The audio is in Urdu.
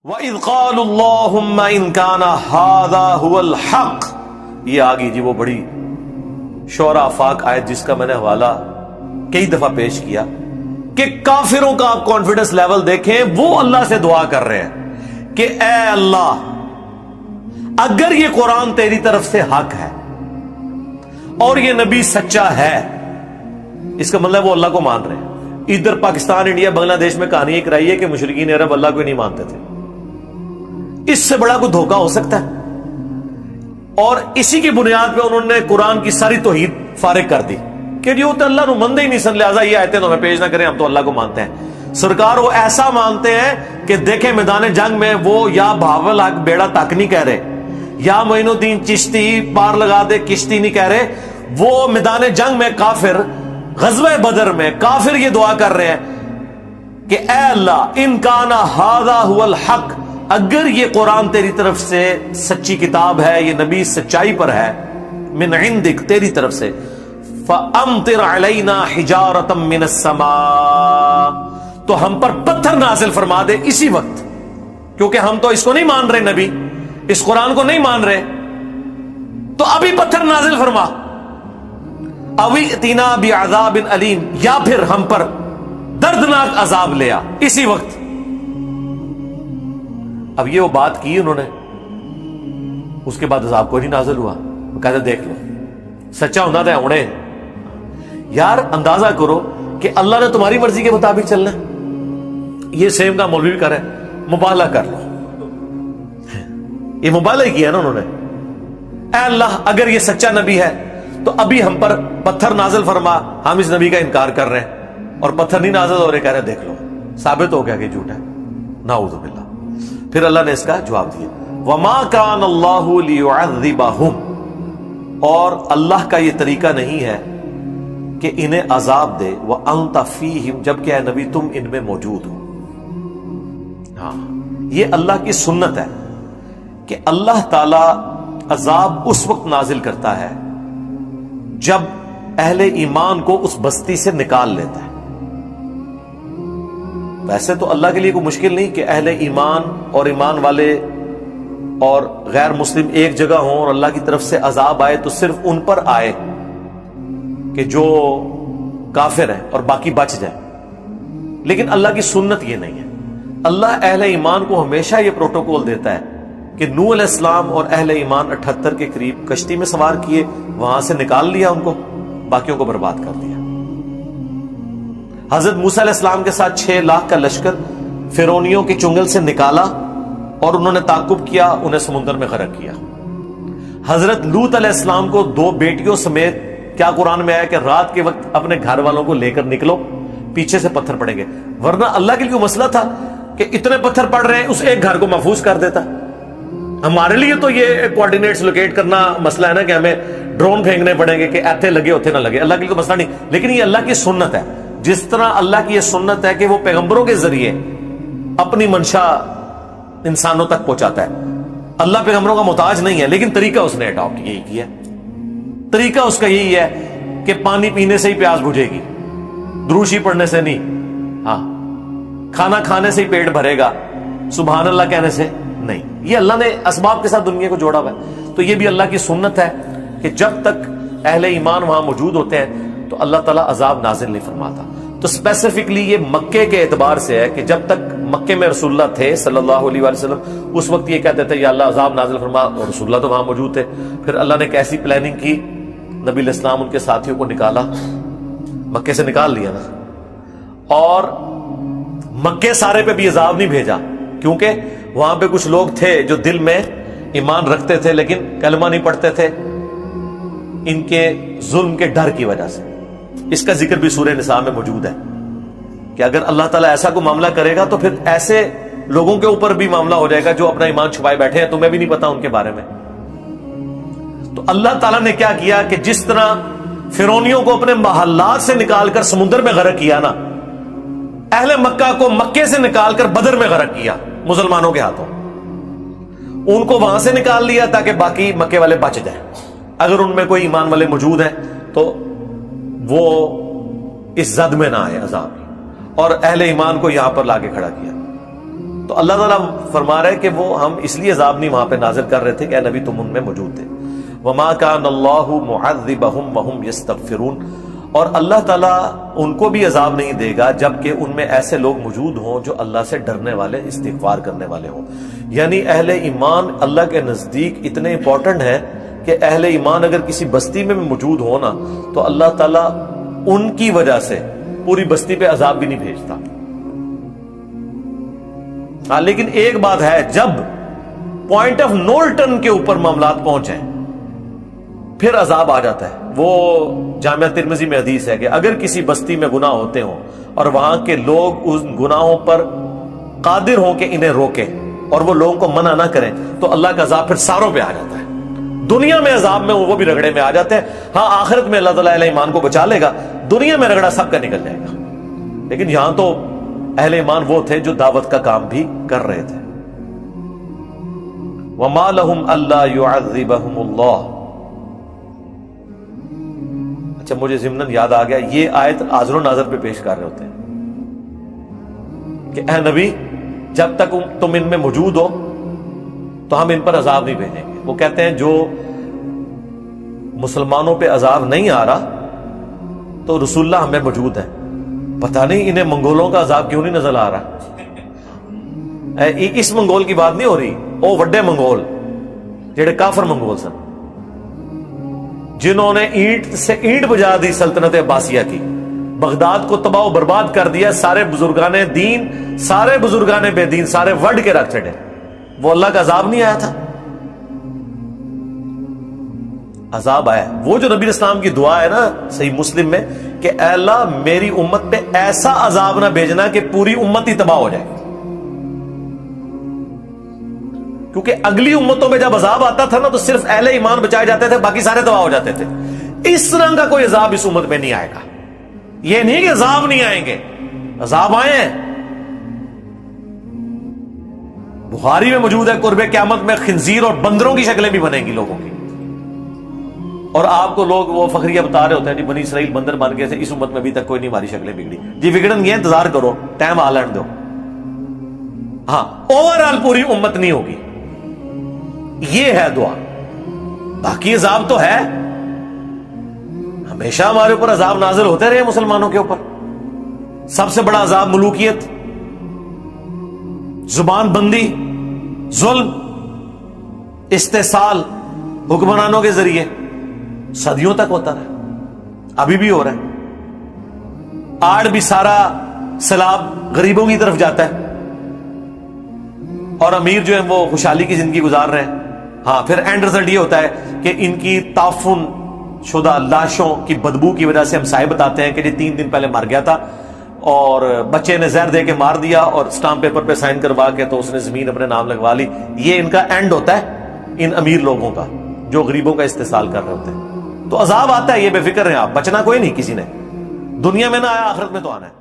وَإِذْ قَالُوا اللَّهُمَّ إِنْ كَانَ هَذَا هُوَ الْحَقُّ، یہ آگئی جی وہ بڑی شعراء آفاق آیت جس کا میں نے حوالہ کئی دفعہ پیش کیا کہ کافروں کا آپ کانفیڈنس لیول دیکھیں، وہ اللہ سے دعا کر رہے ہیں کہ اے اللہ اگر یہ قرآن تیری طرف سے حق ہے اور یہ نبی سچا ہے، اس کا مطلب وہ اللہ کو مان رہے ہیں۔ ادھر پاکستان، انڈیا، بنگلہ دیش میں کہانی ایک رہی ہے کہ مشرکین عرب اللہ کو ہی نہیں مانتے تھے۔ اس سے بڑا کوئی دھوکہ ہو سکتا ہے؟ اور اسی کی بنیاد پہ انہوں نے قرآن کی ساری توحید فارغ کر دی کہ جو تو اللہ نو مندے ہی نہیں سن، لہذا یہ آیتیں تو ہمیں پیش نہ کریں، ہم تو اللہ کو مانتے ہیں۔ سرکار وہ ایسا مانتے ہیں کہ دیکھیں میدان جنگ میں وہ یا بھاول حق بیڑا تک نہیں کہہ رہے، یا معین الدین چشتی پار لگا دے کشتی نہیں کہہ رہے، وہ میدان جنگ میں کافر، غزوہ بدر میں کافر یہ دعا کر رہے ہیں کہ اے اللہ ان کان ھذا ھو الحق، اگر یہ قرآن تیری طرف سے سچی کتاب ہے، یہ نبی سچائی پر ہے، من عندک تیری طرف سے، فامطر علینا حجارۃ من السماء، تو ہم پر پتھر نازل فرما دے اسی وقت، کیونکہ ہم تو اس کو نہیں مان رہے، نبی اس قرآن کو نہیں مان رہے، تو ابھی پتھر نازل فرما، اوی اتینا بعذاب علیم، یا پھر ہم پر دردناک عذاب لیا اسی وقت۔ اب یہ وہ بات کی انہوں نے، اس کے بعد عذاب کوئی نہیں نازل ہوا۔ وہ کہتے دیکھ لو سچا ہونا تھا ہونے، یار اندازہ کرو کہ اللہ نے تمہاری مرضی کے مطابق چلنا ہے۔ یہ سیم کا مولوی بھی کر رہے ہیں، مبالغہ کر لو، یہ مبالغہ کیا نا انہوں نے۔ اے اللہ اگر یہ سچا نبی ہے تو ابھی ہم پر پتھر نازل فرما، ہم اس نبی کا انکار کر رہے ہیں اور پتھر نہیں نازل ہو رہے، کہہ رہے دیکھ لو ثابت ہو گیا کہ جھوٹ ہے، نعوذ باللہ۔ پھر اللہ نے اس کا جواب دیا، وَمَا كَانَ اللَّهُ لِيُعَذِّبَهُمْ، اور اللہ کا یہ طریقہ نہیں ہے کہ انہیں عذاب دے، وَأَنْتَ فِيهِمْ، جبکہ اے نبی تم ان میں موجود ہو۔ ہاں یہ اللہ کی سنت ہے کہ اللہ تعالی عذاب اس وقت نازل کرتا ہے جب اہل ایمان کو اس بستی سے نکال لیتا ہے۔ ویسے تو اللہ کے لیے کوئی مشکل نہیں کہ اہل ایمان اور ایمان والے اور غیر مسلم ایک جگہ ہوں اور اللہ کی طرف سے عذاب آئے تو صرف ان پر آئے کہ جو کافر ہیں اور باقی بچ جائیں، لیکن اللہ کی سنت یہ نہیں ہے۔ اللہ اہل ایمان کو ہمیشہ یہ پروٹوکول دیتا ہے کہ نوح علیہ السلام اور اہل ایمان 78 کے قریب کشتی میں سوار کیے، وہاں سے نکال لیا ان کو، باقیوں کو برباد کر دیا۔ حضرت موسیٰ علیہ السلام کے ساتھ 6 لاکھ کا لشکر فرعونیوں کی چنگل سے نکالا اور انہوں نے تعاقب کیا، انہیں سمندر میں غرق کیا۔ حضرت لوط علیہ السلام کو 2 بیٹیوں سمیت، کیا قرآن میں آیا کہ رات کے وقت اپنے گھر والوں کو لے کر نکلو، پیچھے سے پتھر پڑیں گے، ورنہ اللہ کے لیے مسئلہ تھا کہ اتنے پتھر پڑ رہے ہیں، اس ایک گھر کو محفوظ کر دیتا۔ ہمارے لیے تو یہ کوارڈینیٹس لوکیٹ کرنا مسئلہ ہے نا کہ ہمیں ڈرون پھینکنے پڑیں گے کہ ایتھے لگے ہوتے نہ لگے، اللہ کے لیے تو مسئلہ نہیں، لیکن یہ اللہ کی سنت ہے۔ جس طرح اللہ کی یہ سنت ہے کہ وہ پیغمبروں کے ذریعے اپنی منشا انسانوں تک پہنچاتا ہے، اللہ پیغمبروں کا محتاج نہیں ہے، لیکن طریقہ اس نے اڈاپٹ یہی کیا، طریقہ اس کا یہی ہے کہ پانی پینے سے ہی پیاس بجھے گی، دروشی پڑھنے سے نہیں، ہاں کھانا کھانے سے ہی پیٹ بھرے گا، سبحان اللہ کہنے سے نہیں۔ یہ اللہ نے اسباب کے ساتھ دنیا کو جوڑا ہوا ہے، تو یہ بھی اللہ کی سنت ہے کہ جب تک اہل ایمان وہاں موجود ہوتے ہیں تو اللہ تعالیٰ عذاب نازل نہیں فرماتا۔ تو اسپیسیفکلی یہ مکے کے اعتبار سے ہے کہ جب تک مکے میں رسول اللہ تھے صلی اللہ علیہ وآلہ وسلم، اس وقت یہ کہتے تھے یا اللہ عذاب نازل فرما، اور رسول اللہ تو وہاں موجود تھے۔ پھر اللہ نے کیسی پلاننگ کی، نبی علیہ السلام ان کے ساتھیوں کو نکالا، مکے سے نکال لیا نا، اور مکے سارے پہ بھی عذاب نہیں بھیجا، کیونکہ وہاں پہ کچھ لوگ تھے جو دل میں ایمان رکھتے تھے لیکن کلمہ نہیں پڑھتے تھے، ان کے ظلم کے ڈر کی وجہ سے۔ اس کا ذکر بھی سورہ نساء میں موجود ہے کہ اگر اللہ تعالیٰ ایسا کوئی معاملہ کرے گا تو پھر ایسے لوگوں کے اوپر بھی معاملہ ہو جائے گا جو اپنا ایمان چھپائے بیٹھے ہیں، تمہیں بھی نہیں پتا ان کے بارے میں۔ تو اللہ تعالیٰ نے کیا کیا کہ جس طرح فرعونیوں کو اپنے محلات سے نکال کر سمندر میں غرق کیا نا، اہل مکہ کو مکے سے نکال کر بدر میں غرق کیا مسلمانوں کے ہاتھوں، ان کو وہاں سے نکال لیا تاکہ باقی مکے والے بچ جائیں، اگر ان میں کوئی ایمان والے موجود ہیں تو وہ اس زد میں نہ آئے عذاب، اور اہل ایمان کو یہاں پر لا کے کھڑا کیا۔ تو اللہ تعالیٰ فرما رہے کہ وہ ہم اس لیے عذاب نہیں وہاں پہ نازل کر رہے تھے کہ اے نبی تم ان میں موجود تھے. وما كان الله معذبهم وهم يستغفرون، اور اللہ تعالیٰ ان کو بھی عذاب نہیں دے گا جبکہ ان میں ایسے لوگ موجود ہوں جو اللہ سے ڈرنے والے، استغفار کرنے والے ہوں. یعنی اہل ایمان اللہ کے نزدیک اتنے امپورٹنٹ ہیں کہ اہل ایمان اگر کسی بستی میں موجود ہو نا تو اللہ تعالیٰ ان کی وجہ سے پوری بستی پہ عذاب بھی نہیں بھیجتا. ہاں لیکن ایک بات ہے، جب پوائنٹ آف نو ریٹرن کے اوپر معاملات پہنچیں پھر عذاب آ جاتا ہے. وہ جامعہ ترمذی میں حدیث ہے کہ اگر کسی بستی میں گناہ ہوتے ہوں اور وہاں کے لوگ اس گناہوں پر قادر ہوں کہ انہیں روکیں اور وہ لوگوں کو منع نہ کریں تو اللہ کا عذاب پھر ساروں پہ آ جاتا ہے. دنیا میں عذاب میں وہ بھی رگڑے میں آ جاتے ہیں. ہاں آخرت میں اللہ تعالیٰ اہل ایمان کو بچا لے گا، دنیا میں رگڑا سب کا نکل جائے گا. لیکن یہاں تو اہل ایمان وہ تھے جو دعوت کا کام بھی کر رہے تھے. وَمَا لَهُمْ أَلَّا يُعَذِّبَهُمُ اللَّهُ. اچھا مجھے ضمناً یاد آ گیا، یہ آیت حاضر و ناظر پہ پیش کر رہے ہوتے ہیں کہ اے نبی جب تک تم ان میں موجود ہو تو ہم ان پر عذاب نہیں بھیجیں گے. وہ کہتے ہیں جو مسلمانوں پہ عذاب نہیں آ رہا تو رسول اللہ ہمیں موجود ہیں، پتہ نہیں انہیں منگولوں کا عذاب کیوں نہیں نظر آ رہا. اس منگول کی بات نہیں ہو رہی، وہ وڈے منگول جڑے کافر منگول سن، جنہوں نے اینٹ سے اینٹ بجا دی سلطنت عباسیہ کی، بغداد کو تباہ و برباد کر دیا، سارے بزرگان دین، سارے بزرگان بے دین سارے وڈ کے رکھ چھڑے. وہ اللہ کا عذاب نہیں آیا تھا؟ عذاب آیا. وہ جو نبی اسلام کی دعا ہے نا صحیح مسلم میں کہ اے اللہ میری امت پہ ایسا عذاب نہ بھیجنا کہ پوری امت ہی تباہ ہو جائے، کیونکہ اگلی امتوں میں جب عذاب آتا تھا نا تو صرف اہل ایمان بچائے جاتے تھے، باقی سارے تباہ ہو جاتے تھے. اس طرح کا کوئی عذاب اس امت میں نہیں آئے گا. یہ نہیں کہ عذاب نہیں آئیں گے، عذاب آئے ہیں. بخاری میں موجود ہے قرب قیامت میں خنزیر اور بندروں کی شکلیں بھی بنیں گی لوگوں کی، اور آپ کو لوگ وہ فخریہ بتا رہے ہوتے ہیں جی بنی اسرائیل بندر بن گئے تھے، اس امت میں ابھی تک کوئی نہیں ہماری شکلیں بگڑی. جی بگڑن یہ انتظار کرو، ٹائم آ لین دو. ہاں اوور آل پوری امت نہیں ہوگی، یہ ہے دعا. باقی عذاب تو ہے، ہمیشہ ہمارے اوپر عذاب نازل ہوتے رہے مسلمانوں کے اوپر. سب سے بڑا عذاب ملوکیت، زبان بندی، ظلم، استحصال حکمرانوں کے ذریعے صدیوں تک ہوتا رہا، ابھی بھی ہو رہا ہے. آج بھی سارا سیلاب غریبوں کی طرف جاتا ہے اور امیر جو ہیں وہ خوشحالی کی زندگی گزار رہے ہیں. ہاں پھر اینڈ رزلٹ یہ ہوتا ہے کہ ان کی تعفن شدہ لاشوں کی بدبو کی وجہ سے ہم سائے بتاتے ہیں کہ جی 3 دن پہلے مر گیا تھا اور بچے نے زہر دے کے مار دیا اور اسٹامپ پیپر پہ سائن کروا کے تو اس نے زمین اپنے نام لگوا لی. یہ ان کا اینڈ ہوتا ہے ان امیر لوگوں کا جو غریبوں کا استحصال کر رہے ہوتے ہیں. تو عذاب آتا ہے، یہ بے فکر ہیں آپ، بچنا کوئی نہیں کسی نے، دنیا میں نہ آیا آخرت میں تو آنا ہے.